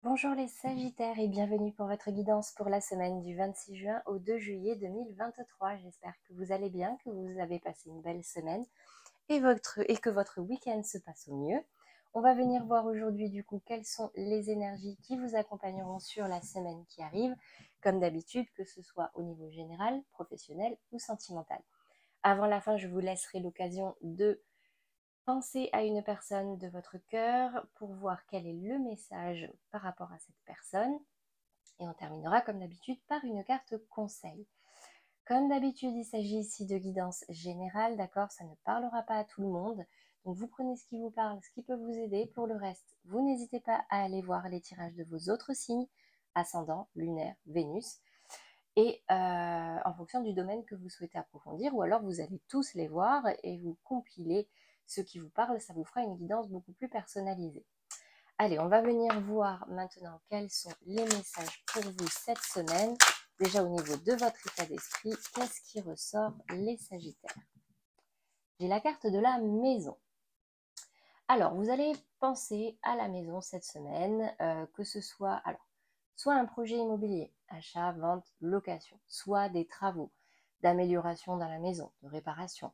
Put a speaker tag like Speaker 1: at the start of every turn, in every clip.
Speaker 1: Bonjour les Sagittaires et bienvenue pour votre guidance pour la semaine du 26 juin au 2 juillet 2023. J'espère que vous allez bien, que vous avez passé une belle semaine et que votre week-end se passe au mieux. On va venir voir aujourd'hui du coup quelles sont les énergies qui vous accompagneront sur la semaine qui arrive, comme d'habitude, que ce soit au niveau général, professionnel ou sentimental. Avant la fin, je vous laisserai l'occasion de pensez à une personne de votre cœur pour voir quel est le message par rapport à cette personne. Et on terminera comme d'habitude par une carte conseil. Comme d'habitude, il s'agit ici de guidance générale, d'accord? Ça ne parlera pas à tout le monde. Donc vous prenez ce qui vous parle, ce qui peut vous aider. Pour le reste, vous n'hésitez pas à aller voir les tirages de vos autres signes, ascendant, lunaire, Vénus, et en fonction du domaine que vous souhaitez approfondir, ou alors vous allez tous les voir et vous compilez ce qui vous parle, ça vous fera une guidance beaucoup plus personnalisée. Allez, on va venir voir maintenant quels sont les messages pour vous cette semaine. Déjà au niveau de votre état d'esprit, qu'est-ce qui ressort les Sagittaires? J'ai la carte de la maison. Alors, vous allez penser à la maison cette semaine, que ce soit soit un projet immobilier, achat, vente, location, soit des travaux d'amélioration dans la maison, de réparation.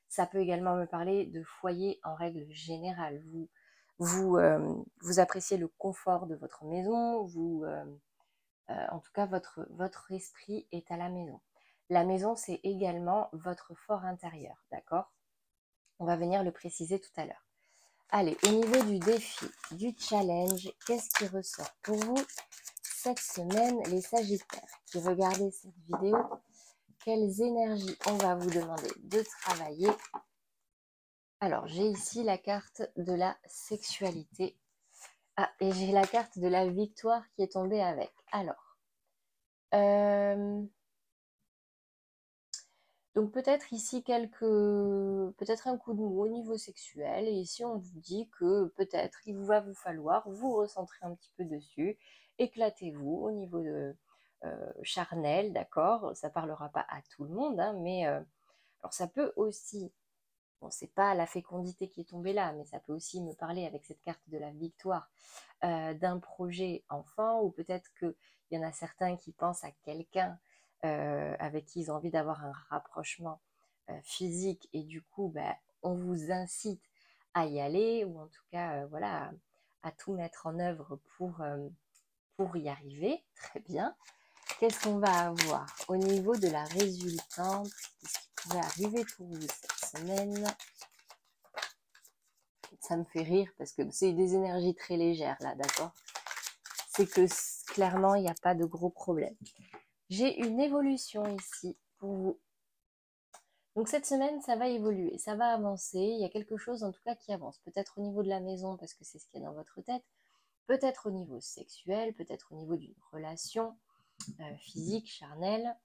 Speaker 1: Ça peut également me parler de foyer en règle générale. Vous appréciez le confort de votre maison, en tout cas, votre esprit est à la maison. La maison, c'est également votre fort intérieur, d'accord? On va venir le préciser tout à l'heure. Allez, au niveau du défi, du challenge, qu'est-ce qui ressort pour vous cette semaine, les Sagittaires qui regardez cette vidéo? Quelles énergies on va vous demander de travailler? Alors, j'ai ici la carte de la sexualité. Ah, et j'ai la carte de la victoire qui est tombée avec. Alors, donc peut-être ici peut-être un coup de mou au niveau sexuel. Et ici, on vous dit que peut-être il va vous falloir vous recentrer un petit peu dessus. Éclatez-vous au niveau de charnel, d'accord? Ça parlera pas à tout le monde, hein, mais alors ça peut aussi. Bon, c'est pas la fécondité qui est tombée là, mais ça peut aussi me parler avec cette carte de la victoire d'un projet enfant, ou peut-être qu'il y en a certains qui pensent à quelqu'un avec qui ils ont envie d'avoir un rapprochement physique, et du coup, ben, on vous incite à y aller, ou en tout cas, voilà, à tout mettre en œuvre pour y arriver. Très bien. Qu'est-ce qu'on va avoir au niveau de la résultante? Qu'est-ce qui pourrait arriver pour vous cette semaine? Ça me fait rire parce que c'est des énergies très légères là, d'accord? C'est que clairement, il n'y a pas de gros problèmes. J'ai une évolution ici pour vous. Donc cette semaine, ça va évoluer, ça va avancer. Il y a quelque chose en tout cas qui avance. Peut-être au niveau de la maison parce que c'est ce qu'il y a dans votre tête. Peut-être au niveau sexuel, peut-être au niveau d'une relation physique, charnelle.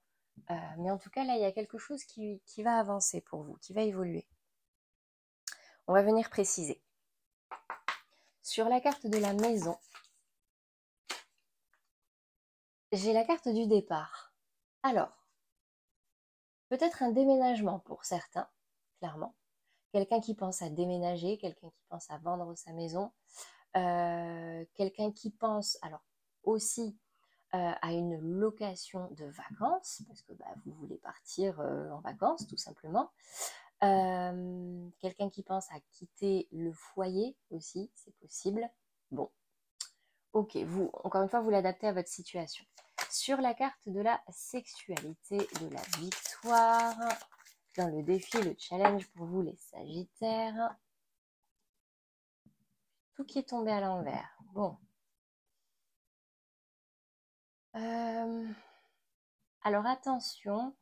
Speaker 1: Mais en tout cas, là, il y a quelque chose qui va avancer pour vous, qui va évoluer. On va venir préciser. Sur la carte de la maison, j'ai la carte du départ. Alors, peut-être un déménagement pour certains, clairement. Quelqu'un qui pense à déménager, quelqu'un qui pense à vendre sa maison, quelqu'un qui pense alors aussi à une location de vacances, parce que bah, vous voulez partir en vacances tout simplement. Quelqu'un qui pense à quitter le foyer aussi, c'est possible. Bon, ok, vous, encore une fois, vous l'adaptez à votre situation. Sur la carte de la sexualité, de la victoire, dans le défi, le challenge pour vous les Sagittaires, tout qui est tombé à l'envers. Bon. Alors attention,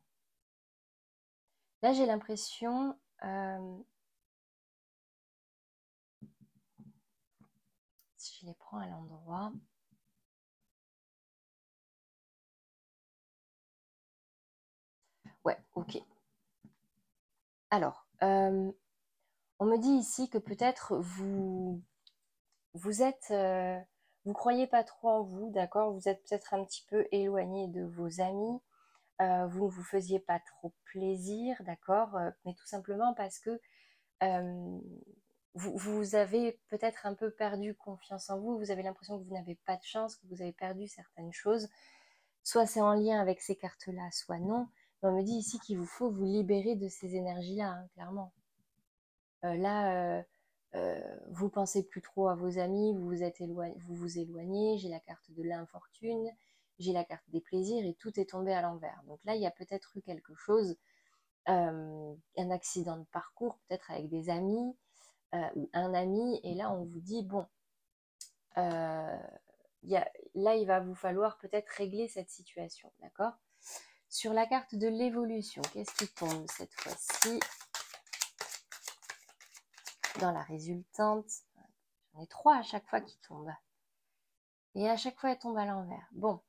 Speaker 1: là j'ai l'impression, si je les prends à l'endroit, ouais, ok. Alors, on me dit ici que peut-être vous êtes, vous croyez pas trop en vous, d'accord? Vous êtes peut-être un petit peu éloigné de vos amis, vous ne vous faisiez pas trop plaisir, d'accord? Mais tout simplement parce que vous avez peut-être un peu perdu confiance en vous, vous avez l'impression que vous n'avez pas de chance, que vous avez perdu certaines choses. Soit c'est en lien avec ces cartes-là, soit non. Mais on me dit ici qu'il vous faut vous libérer de ces énergies-là, hein, clairement. Là, vous pensez plus trop à vos amis, vous vous éloignez, j'ai la carte de l'infortune, j'ai la carte des plaisirs et tout est tombé à l'envers. Donc là, il y a peut-être eu quelque chose, un accident de parcours, peut-être avec des amis ou un ami, et là on vous dit, bon, là il va vous falloir peut-être régler cette situation, d'accord? Sur la carte de l'évolution, qu'est-ce qui tombe cette fois-ci dans la résultante? J'en ai 3 à chaque fois qui tombent. Et à chaque fois, elles tombent à l'envers. Bon,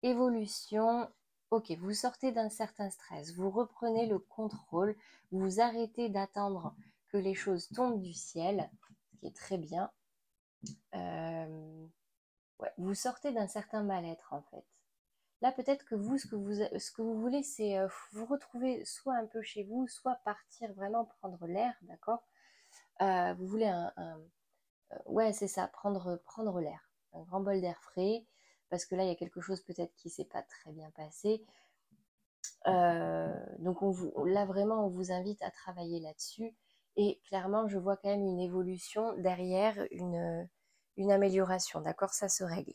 Speaker 1: évolution. Ok, vous sortez d'un certain stress, vous reprenez le contrôle, vous arrêtez d'attendre que les choses tombent du ciel, ce qui est très bien. Ouais, vous sortez d'un certain mal-être en fait. Là, peut-être que vous, ce que vous voulez, c'est vous retrouver soit un peu chez vous, soit partir vraiment prendre l'air, d'accord? Vous voulez ouais, c'est ça, prendre l'air, un grand bol d'air frais, parce que là, il y a quelque chose peut-être qui s'est pas très bien passé. Donc là, vraiment, on vous invite à travailler là-dessus. Et clairement, je vois quand même une évolution derrière, une amélioration, d'accord? Ça se règle.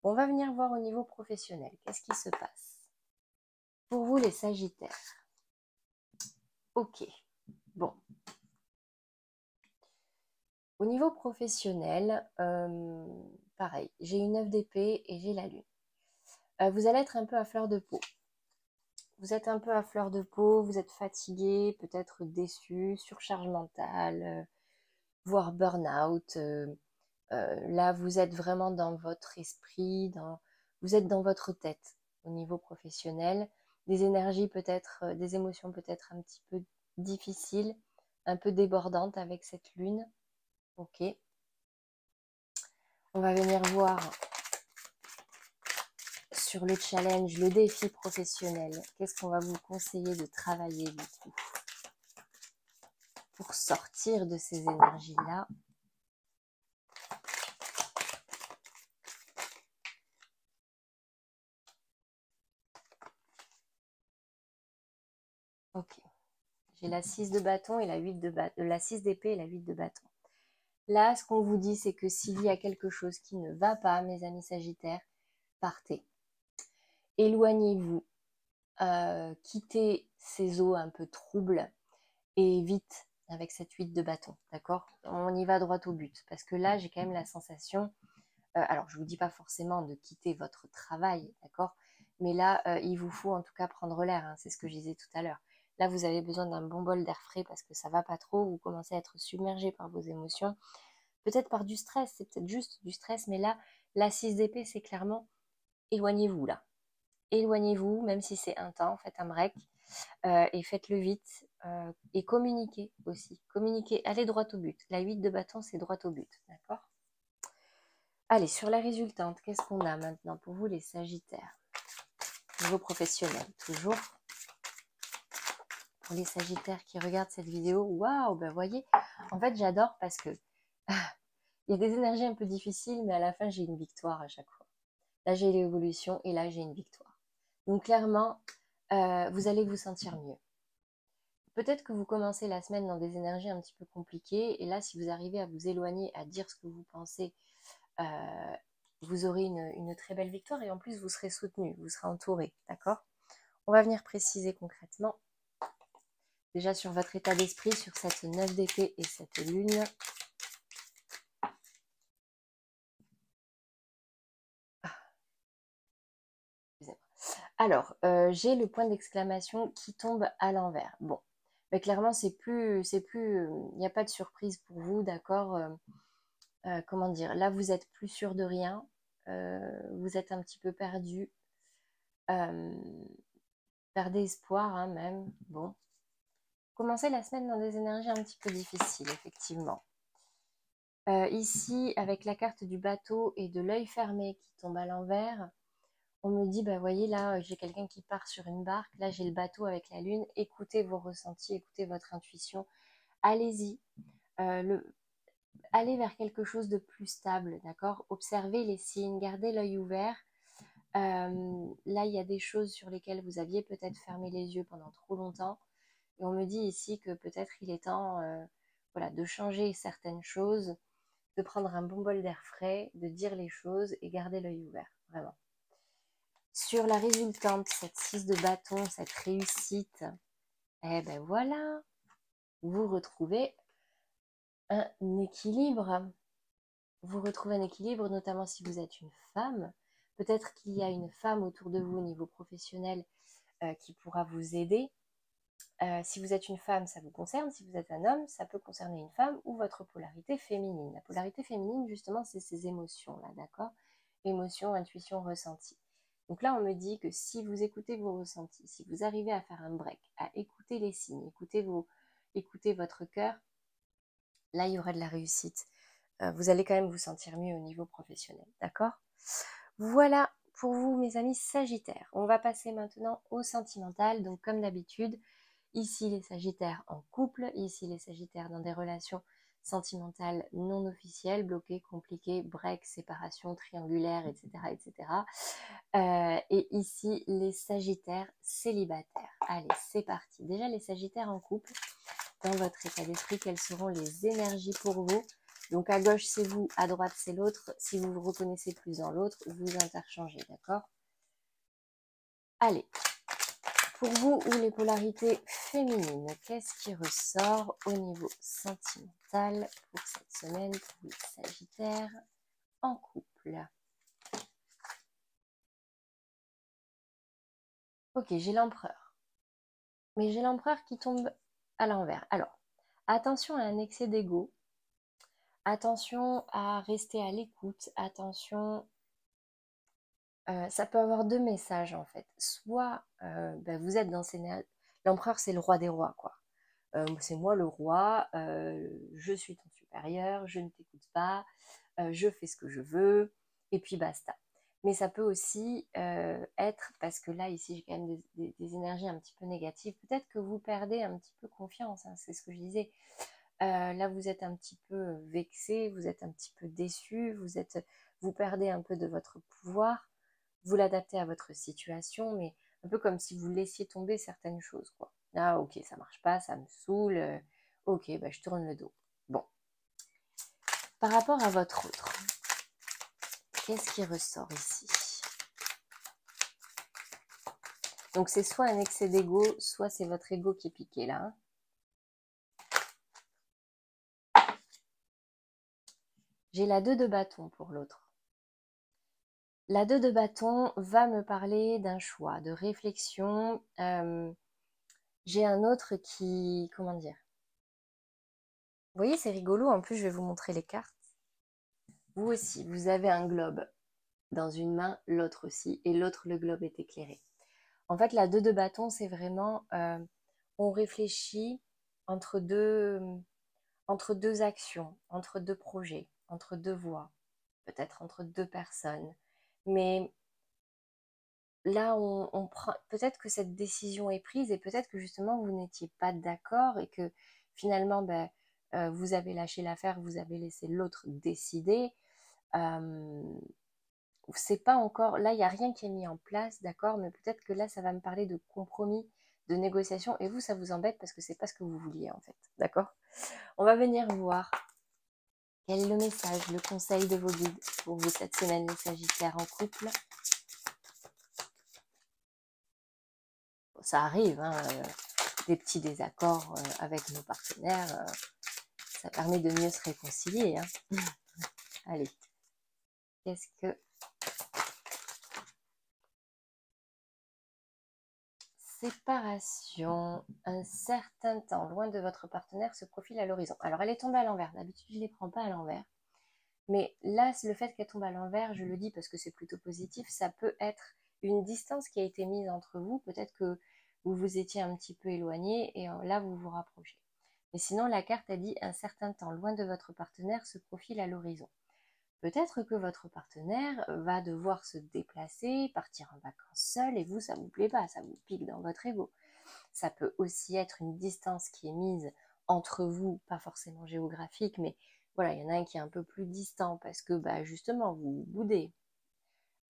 Speaker 1: On va venir voir au niveau professionnel. Qu'est-ce qui se passe? Pour vous, les Sagittaires. Ok. Bon. Au niveau professionnel, pareil. J'ai une 9 d'épée et j'ai la lune. Vous allez être un peu à fleur de peau. Vous êtes un peu à fleur de peau, vous êtes fatigué, peut-être déçu, surcharge mentale, voire burn-out. Là, vous êtes vraiment dans votre esprit, vous êtes dans votre tête au niveau professionnel. Des énergies peut-être, des émotions peut-être un petit peu difficiles, un peu débordantes avec cette lune. Ok. On va venir voir sur le challenge, le défi professionnel. Qu'est-ce qu'on va vous conseiller de travailler du coup pour sortir de ces énergies-là? Ok. J'ai la 6 de bâton et la 8 de bâton, la 6 d'épée et la 8 de bâton. Là, ce qu'on vous dit, c'est que s'il y a quelque chose qui ne va pas, mes amis Sagittaires, partez. Éloignez-vous. Quittez ces eaux un peu troubles et vite avec cette 8 de bâton, d'accord? On y va droit au but. Parce que là, j'ai quand même la sensation, alors je ne vous dis pas forcément de quitter votre travail, d'accord? Mais là, il vous faut en tout cas prendre l'air, hein, c'est ce que je disais tout à l'heure. Là, vous avez besoin d'un bon bol d'air frais parce que ça va pas trop, vous commencez à être submergé par vos émotions, peut-être par du stress, c'est peut-être juste du stress, mais là, la 6 d'épée, c'est clairement éloignez-vous là. Éloignez-vous, même si c'est un temps, faites un break et faites-le vite et communiquez aussi. Communiquez, allez droit au but. La 8 de bâton, c'est droit au but, d'accord? Allez, sur la résultante, qu'est-ce qu'on a maintenant pour vous les Sagittaires? Niveau professionnel, toujours. Pour les Sagittaires qui regardent cette vidéo, waouh, ben voyez, en fait j'adore parce que il y a des énergies un peu difficiles, mais à la fin j'ai une victoire à chaque fois. Là j'ai l'évolution et là j'ai une victoire. Donc clairement, vous allez vous sentir mieux. Peut-être que vous commencez la semaine dans des énergies un petit peu compliquées, et là si vous arrivez à vous éloigner, à dire ce que vous pensez, vous aurez une très belle victoire et en plus vous serez soutenu, vous serez entouré, d'accord? On va venir préciser concrètement, déjà sur votre état d'esprit, sur cette 9 d'épée et cette lune. Alors, j'ai le point d'exclamation qui tombe à l'envers. Bon, mais clairement, il n'y a pas de surprise pour vous, d'accord? Comment dire? Là, vous êtes plus sûr de rien, vous êtes un petit peu perdu, euh, perdez espoir, hein, même. Bon, commencez la semaine dans des énergies un petit peu difficiles, effectivement. Ici, avec la carte du bateau et de l'œil fermé qui tombe à l'envers, on me dit, bah voyez là, j'ai quelqu'un qui part sur une barque, là j'ai le bateau avec la lune, écoutez vos ressentis, écoutez votre intuition, allez-y. aller vers quelque chose de plus stable, d'accord? Observez les signes, gardez l'œil ouvert. Là, il y a des choses sur lesquelles vous aviez peut-être fermé les yeux pendant trop longtemps. Et on me dit ici que peut-être il est temps voilà, de changer certaines choses, de prendre un bon bol d'air frais, de dire les choses et garder l'œil ouvert, vraiment. Sur la résultante, cette 6 de bâton, cette réussite, eh ben voilà, vous retrouvez un équilibre. Vous retrouvez un équilibre, notamment si vous êtes une femme. Peut-être qu'il y a une femme autour de vous au niveau professionnel qui pourra vous aider. Si vous êtes une femme, ça vous concerne. Si vous êtes un homme, ça peut concerner une femme ou votre polarité féminine. La polarité féminine, justement, c'est ces émotions-là, d'accord? Émotions, intuition, ressenti. Donc là, on me dit que si vous écoutez vos ressentis, si vous arrivez à faire un break, à écouter les signes, écouter votre cœur, là, il y aura de la réussite. Vous allez quand même vous sentir mieux au niveau professionnel, d'accord? Voilà pour vous, mes amis Sagittaires. On va passer maintenant au sentimental. Donc, comme d'habitude, ici les Sagittaires en couple, ici les Sagittaires dans des relations sentimentales non officielles, bloquées, compliquées, break, séparation, triangulaire, etc. etc. Et ici les Sagittaires célibataires. Allez, c'est parti. Déjà les Sagittaires en couple, dans votre état d'esprit, quelles seront les énergies pour vous? Donc à gauche c'est vous, à droite c'est l'autre. Si vous vous reconnaissez plus dans l'autre, vous interchangez, d'accord? Allez, pour vous ou les polarités féminines, qu'est-ce qui ressort au niveau sentimental pour cette semaine pour les Sagittaires en couple? Ok, j'ai l'empereur. Mais j'ai l'empereur qui tombe à l'envers. Alors, attention à un excès d'ego. Attention à rester à l'écoute. Attention, ça peut avoir deux messages en fait. Soit vous êtes dans ces... L'empereur, c'est le roi des rois, quoi. C'est moi le roi, je suis ton supérieur, je ne t'écoute pas, je fais ce que je veux, et puis basta. Mais ça peut aussi être, parce que là, ici, j'ai quand même des énergies un petit peu négatives, peut-être que vous perdez un petit peu confiance, hein, c'est ce que je disais. Là, vous êtes un petit peu vexé, vous êtes un petit peu déçu, vous perdez un peu de votre pouvoir, vous l'adaptez à votre situation, mais un peu comme si vous laissiez tomber certaines choses, quoi. Ah, ok, ça marche pas, ça me saoule, ok, bah, je tourne le dos. Bon. Par rapport à votre autre, qu'est-ce qui ressort ici? Donc, c'est soit un excès d'ego, soit c'est votre ego qui est piqué, là. Hein. J'ai la 2 de bâton pour l'autre. La 2 de bâton va me parler d'un choix, de réflexion. J'ai un autre qui... Comment dire? Vous voyez, c'est rigolo. En plus, je vais vous montrer les cartes. Vous aussi, vous avez un globe dans une main, l'autre aussi. Et l'autre, le globe est éclairé. En fait, la 2 de bâton, c'est vraiment... on réfléchit entre deux actions, entre deux projets, entre deux voies, peut-être entre deux personnes. Mais là, on prend peut-être que cette décision est prise et peut-être que justement vous n'étiez pas d'accord et que finalement vous avez lâché l'affaire, vous avez laissé l'autre décider. Euh, c'est pas encore là, il n'y a rien qui est mis en place, d'accord, mais peut-être que là, ça va me parler de compromis, de négociation et vous, ça vous embête parce que c'est pas ce que vous vouliez en fait, d'accord. On va venir voir quel est le message, le conseil de vos guides pour vous cette semaine, les Sagittaires en couple. Ça arrive, hein, des petits désaccords avec nos partenaires, ça permet de mieux se réconcilier. Hein. Allez, qu'est-ce que... Séparation, un certain temps loin de votre partenaire se profile à l'horizon. Alors, elle est tombée à l'envers. D'habitude, je ne les prends pas à l'envers. Mais là, le fait qu'elle tombe à l'envers, je le dis parce que c'est plutôt positif, ça peut être une distance qui a été mise entre vous. Peut-être que vous vous étiez un petit peu éloigné et là, vous vous rapprochez. Mais sinon, la carte a dit un certain temps loin de votre partenaire se profile à l'horizon. Peut-être que votre partenaire va devoir se déplacer, partir en vacances seul et vous, ça ne vous plaît pas, ça vous pique dans votre ego. Ça peut aussi être une distance qui est mise entre vous, pas forcément géographique, mais Voilà, il y en a un qui est un peu plus distant parce que bah, justement, vous boudez.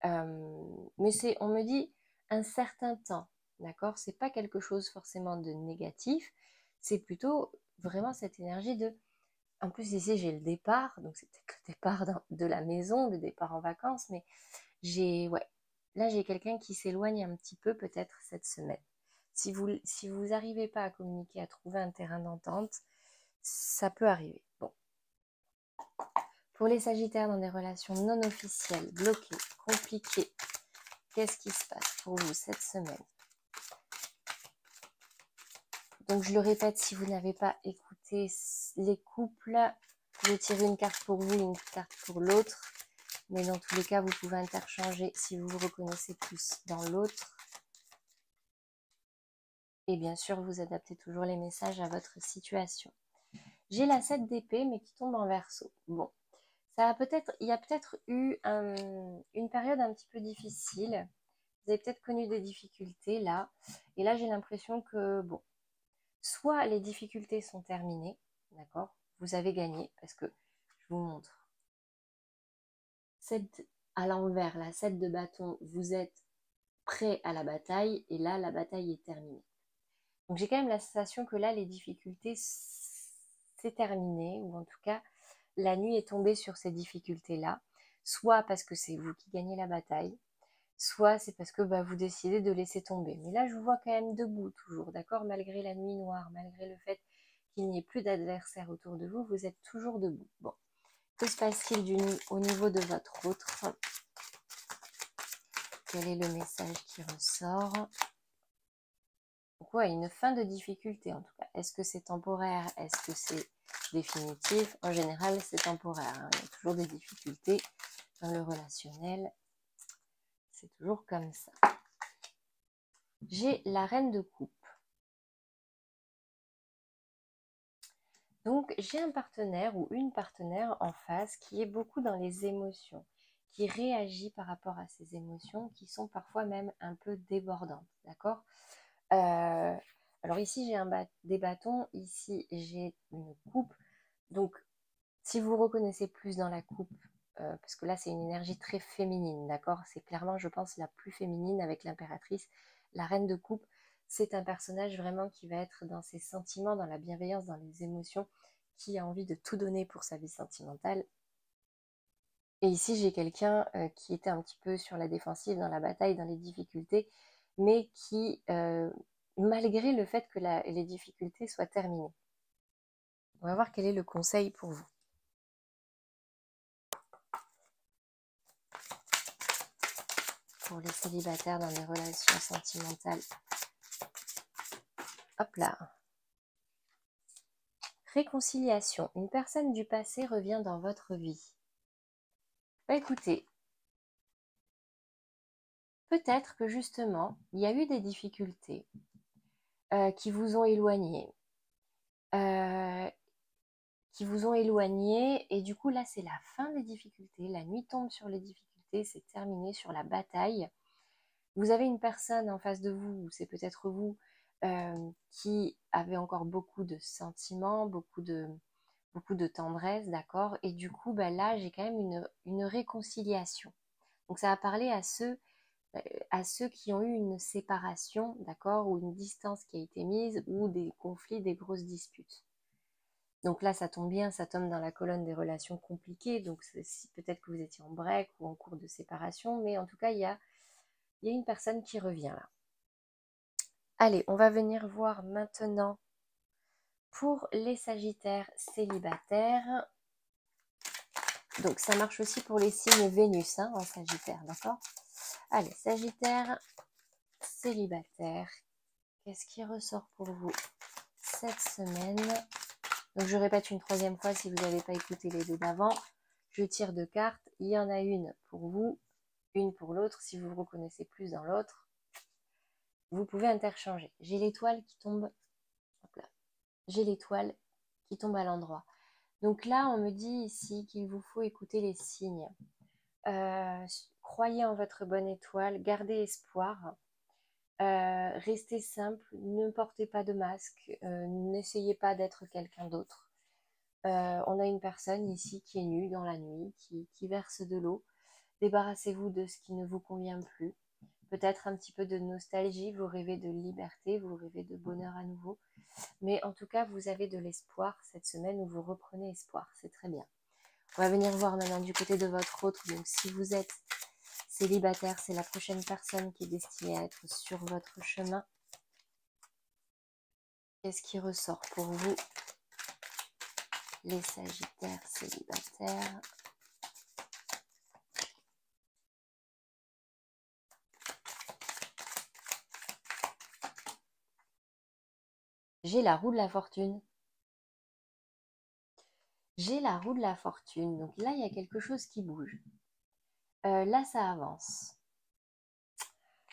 Speaker 1: Mais on me dit un certain temps, d'accord? C'est pas quelque chose forcément de négatif, c'est plutôt vraiment cette énergie de... En plus, ici, j'ai le départ, donc c'est peut-être le départ de la maison, le départ en vacances, mais ouais, là, j'ai quelqu'un qui s'éloigne un petit peu peut-être cette semaine. Si vous n'arrivez pas à communiquer, à trouver un terrain d'entente, ça peut arriver. Bon. Pour les Sagittaires dans des relations non officielles, bloquées, compliquées, qu'est-ce qui se passe pour vous cette semaine? Donc, je le répète, si vous n'avez pas écouté les couples, je tire une carte pour vous, une carte pour l'autre. Mais dans tous les cas, vous pouvez interchanger si vous vous reconnaissez plus dans l'autre. Et bien sûr, vous adaptez toujours les messages à votre situation. J'ai la 7 d'épée, mais qui tombe en verso. Bon, il y a peut-être eu une période un petit peu difficile. Vous avez peut-être connu des difficultés là. Et là, j'ai l'impression que, bon, soit les difficultés sont terminées, d'accord? Vous avez gagné, parce que je vous montre. 7 à l'envers, la 7 de bâton, vous êtes prêt à la bataille, et là, la bataille est terminée. Donc j'ai quand même la sensation que là, les difficultés, c'est terminé, ou en tout cas, la nuit est tombée sur ces difficultés-là, soit parce que c'est vous qui gagnez la bataille, soit c'est parce que bah, vous décidez de laisser tomber. Mais là, je vous vois quand même debout toujours, d'accord? Malgré la nuit noire, malgré le fait qu'il n'y ait plus d'adversaires autour de vous, vous êtes toujours debout. Bon, que se passe-t-il au niveau de votre autre? Quel est le message qui ressort? Pourquoi une fin de difficulté en tout cas? Est-ce que c'est temporaire? Est-ce que c'est définitif? En général, c'est temporaire. Hein. Il y a toujours des difficultés dans le relationnel. C'est toujours comme ça. J'ai la reine de coupe. Donc, j'ai un partenaire ou une partenaire en face qui est beaucoup dans les émotions, qui réagit par rapport à ces émotions qui sont parfois même un peu débordantes, d'accord? Alors ici, j'ai des bâtons, ici, j'ai une coupe. Donc, si vous reconnaissez plus dans la coupe, parce que là, c'est une énergie très féminine, d'accord? C'est clairement, je pense, la plus féminine avec l'impératrice. La reine de coupe, c'est un personnage vraiment qui va être dans ses sentiments, dans la bienveillance, dans les émotions, qui a envie de tout donner pour sa vie sentimentale. Et ici, j'ai quelqu'un qui était un petit peu sur la défensive, dans la bataille, dans les difficultés, mais qui, malgré le fait que les difficultés soient terminées. On va voir quel est le conseil pour vous. Pour les célibataires dans des relations sentimentales. Hop là. Réconciliation. Une personne du passé revient dans votre vie. Bah écoutez, peut-être que justement, il y a eu des difficultés qui vous ont éloigné. Et du coup là c'est la fin des difficultés, la nuit tombe sur les difficultés, c'est terminé sur la bataille. Vous avez une personne en face de vous, c'est peut-être vous, qui avait encore beaucoup de sentiments, beaucoup de tendresse, d'accord? Et du coup, bah, là, j'ai quand même une réconciliation. Donc, ça va parler à ceux qui ont eu une séparation, d'accord? Ou une distance qui a été mise, ou des conflits, des grosses disputes. Donc là, ça tombe bien, ça tombe dans la colonne des relations compliquées. Donc, peut-être que vous étiez en break ou en cours de séparation, mais en tout cas, il y a une personne qui revient là. Allez, on va venir voir maintenant pour les Sagittaires célibataires. Donc, ça marche aussi pour les signes Vénus hein, en Sagittaire, d'accord? Allez, Sagittaire célibataire. Qu'est-ce qui ressort pour vous cette semaine? Donc, je répète une troisième fois si vous n'avez pas écouté les deux d'avant. Je tire deux cartes. Il y en a une pour vous, une pour l'autre. Si vous vous reconnaissez plus dans l'autre, vous pouvez interchanger. J'ai l'étoile qui tombe. Hop là. J'ai l'étoile qui tombe à l'endroit. Donc là, on me dit ici qu'il vous faut écouter les signes. Croyez en votre bonne étoile, gardez espoir, restez simple, ne portez pas de masque, n'essayez pas d'être quelqu'un d'autre. On a une personne ici qui est nue dans la nuit, qui verse de l'eau. Débarrassez-vous de ce qui ne vous convient plus. Peut-être un petit peu de nostalgie, vous rêvez de liberté, vous rêvez de bonheur à nouveau. Mais en tout cas, vous avez de l'espoir cette semaine où vous reprenez espoir. C'est très bien. On va venir voir maintenant du côté de votre autre. Donc si vous êtes célibataire, c'est la prochaine personne qui est destinée à être sur votre chemin. Qu'est-ce qui ressort pour vous, les Sagittaires célibataires? J'ai la roue de la fortune. J'ai la roue de la fortune. Donc là, il y a quelque chose qui bouge. Là, ça avance.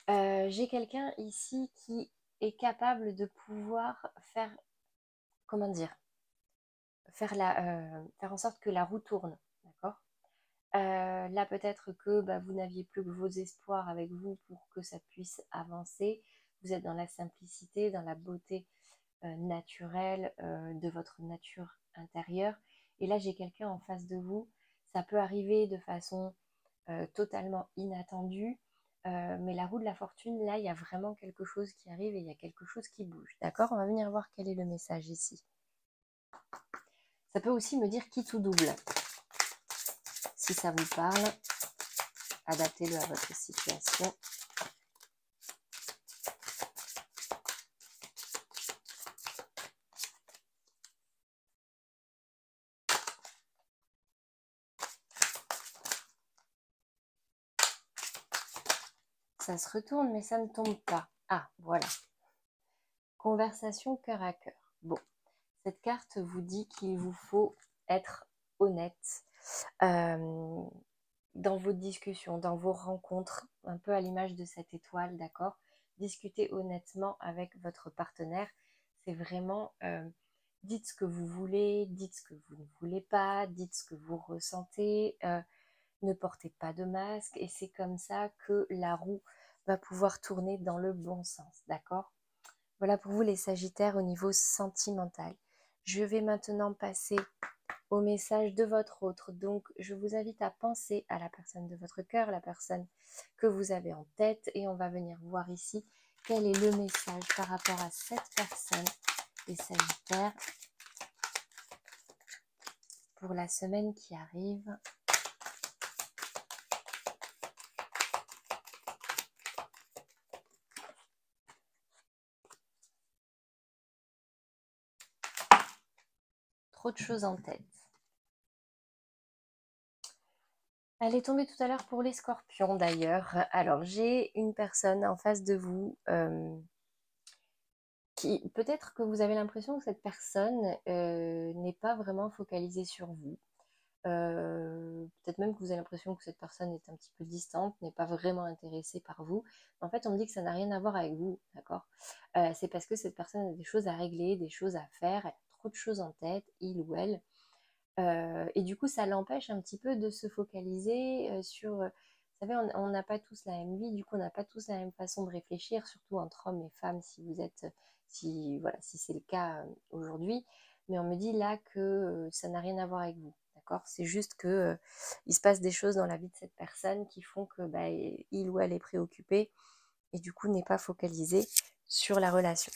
Speaker 1: J'ai quelqu'un ici qui est capable de pouvoir faire, comment dire, faire en sorte que la roue tourne, d'accord? Là, peut-être que vous n'aviez plus que vos espoirs avec vous pour que ça puisse avancer. Vous êtes dans la simplicité, dans la beauté naturelle de votre nature intérieure. Et là, j'ai quelqu'un en face de vous. Ça peut arriver de façon totalement inattendue. Mais la roue de la fortune, là, il y a vraiment quelque chose qui arrive et il y a quelque chose qui bouge. D'accord? On va venir voir quel est le message ici. Ça peut aussi me dire qui tout double. Si ça vous parle, adaptez-le à votre situation. Ça se retourne, mais ça ne tombe pas. Ah, voilà. Conversation cœur à cœur. Bon, cette carte vous dit qu'il vous faut être honnête dans vos discussions, dans vos rencontres, un peu à l'image de cette étoile, d'accord? Discutez honnêtement avec votre partenaire. C'est vraiment, dites ce que vous voulez, dites ce que vous ne voulez pas, dites ce que vous ressentez, ne portez pas de masque et c'est comme ça que la roue va pouvoir tourner dans le bon sens, d'accord? Voilà pour vous les Sagittaires au niveau sentimental. Je vais maintenant passer au message de votre autre. Donc, je vous invite à penser à la personne de votre cœur, la personne que vous avez en tête. Et on va venir voir ici quel est le message par rapport à cette personne, les Sagittaires, pour la semaine qui arrive. Trop de choses en tête. Elle est tombée tout à l'heure pour les scorpions d'ailleurs. Alors, j'ai une personne en face de vous qui, peut-être que vous avez l'impression que cette personne n'est pas vraiment focalisée sur vous. Peut-être même que vous avez l'impression que cette personne est un petit peu distante, n'est pas vraiment intéressée par vous. En fait, on me dit que ça n'a rien à voir avec vous, d'accord? C'est parce que cette personne a des choses à régler, des choses à faire, elle a trop de choses en tête, il ou elle. Et du coup, ça l'empêche un petit peu de se focaliser sur... vous savez, on n'a pas tous la même vie, du coup, on n'a pas tous la même façon de réfléchir, surtout entre hommes et femmes, si vous êtes, voilà, si c'est le cas aujourd'hui. Mais on me dit là que ça n'a rien à voir avec vous, d'accord? C'est juste que il se passe des choses dans la vie de cette personne qui font que il ou elle est préoccupé et du coup n'est pas focalisé sur la relation.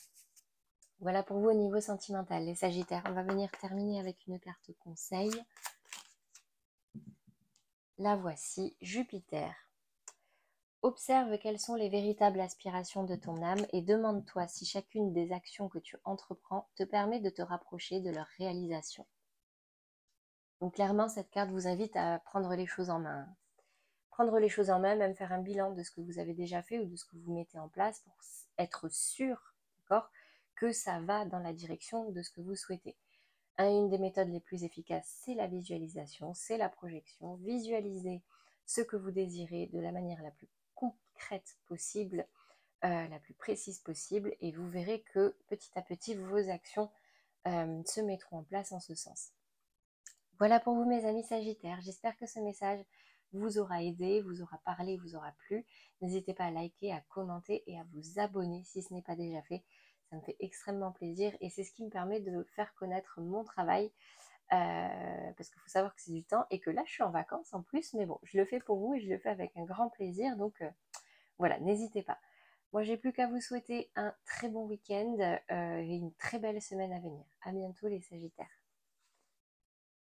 Speaker 1: Voilà pour vous au niveau sentimental, les Sagittaires. On va venir terminer avec une carte conseil. La voici, Jupiter. Observe quelles sont les véritables aspirations de ton âme et demande-toi si chacune des actions que tu entreprends te permet de te rapprocher de leur réalisation. Donc clairement, cette carte vous invite à prendre les choses en main. Prendre les choses en main, même faire un bilan de ce que vous avez déjà fait ou de ce que vous mettez en place pour être sûr, d'accord, que ça va dans la direction de ce que vous souhaitez. Une des méthodes les plus efficaces, c'est la visualisation, c'est la projection. Visualisez ce que vous désirez de la manière la plus concrète possible, la plus précise possible, et vous verrez que petit à petit, vos actions se mettront en place en ce sens. Voilà pour vous mes amis Sagittaires, j'espère que ce message vous aura aidé, vous aura parlé, vous aura plu. N'hésitez pas à liker, à commenter et à vous abonner si ce n'est pas déjà fait. Ça me fait extrêmement plaisir et c'est ce qui me permet de faire connaître mon travail parce qu'il faut savoir que c'est du temps et que là je suis en vacances en plus, mais bon, je le fais pour vous et je le fais avec un grand plaisir, donc voilà, n'hésitez pas. Moi, j'ai plus qu'à vous souhaiter un très bon week-end et une très belle semaine à venir. À bientôt les Sagittaires.